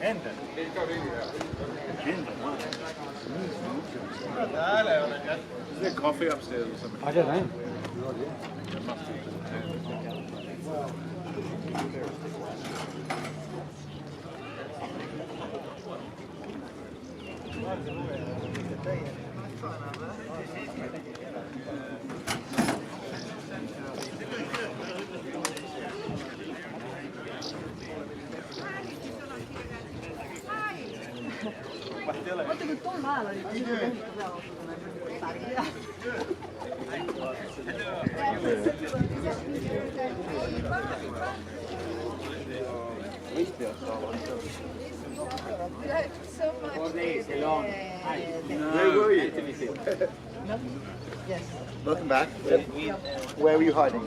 Endel. Is there coffee upstairs or something? I don't know. There must be. Olete kui tol ajal oli peal. Where were you? Yes. Welcome back. Where were you hiding?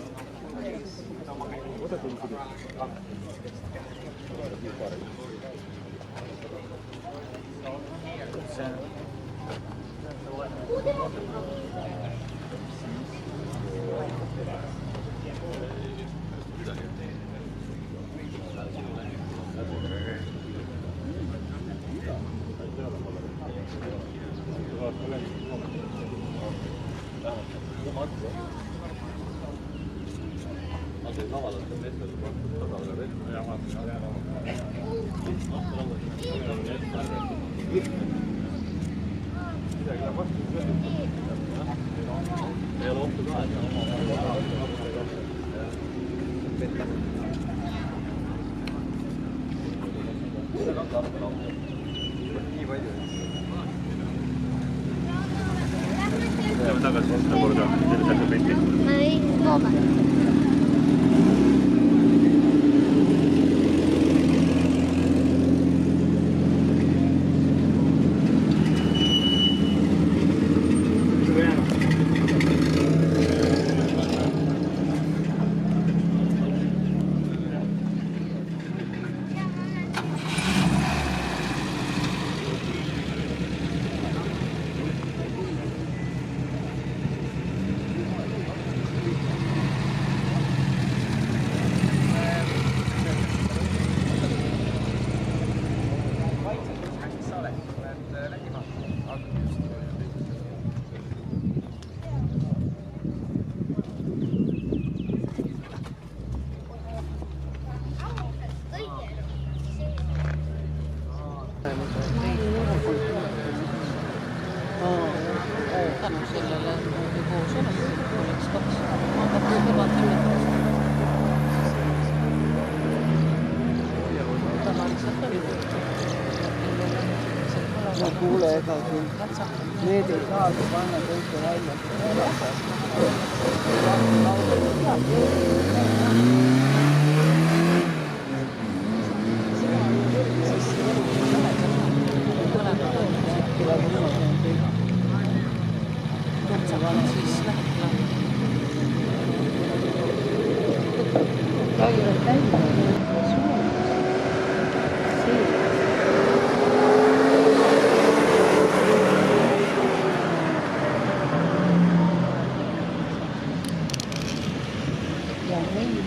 Läheme tagasi vastu korda, selle saate pilti. Ei, loome. Tänu sellele koos oleks kaks. Aga kõigepealt nimetaks. Tavaliselt oli. No kuule, ega küll. Need ei saa panna kõike välja. Siis läheb. Räägivad käima. Ja meile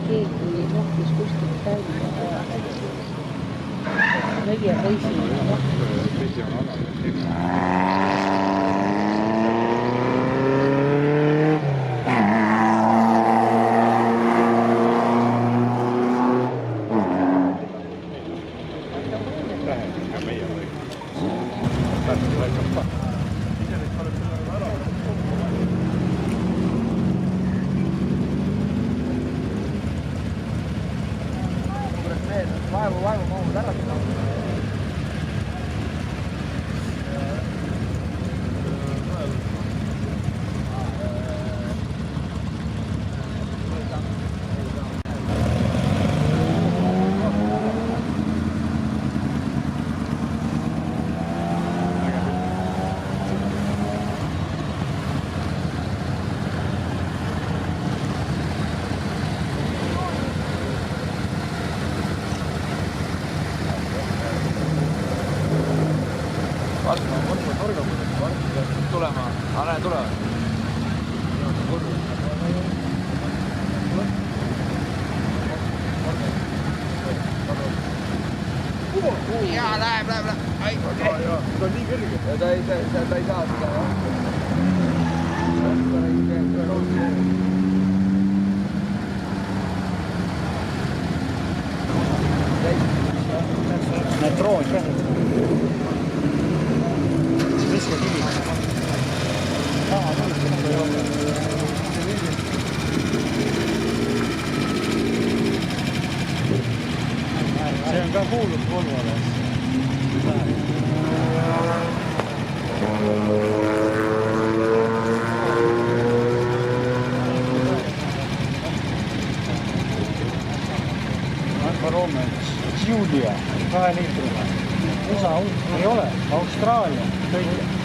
keegi rohkis kuskilt käima meie reisile. Vaevu mahud ära seda. näe, tule. Jaa, läheb. Ai, okei. Ta on nii kõrge. Ta ei saa seda, Need trood ka. Viska kivi. See on ka kuulub Volvole. Alfa Romeo Giulia 2 liitriga. USA ei ole, Austraalia kõige.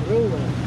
Rõuga.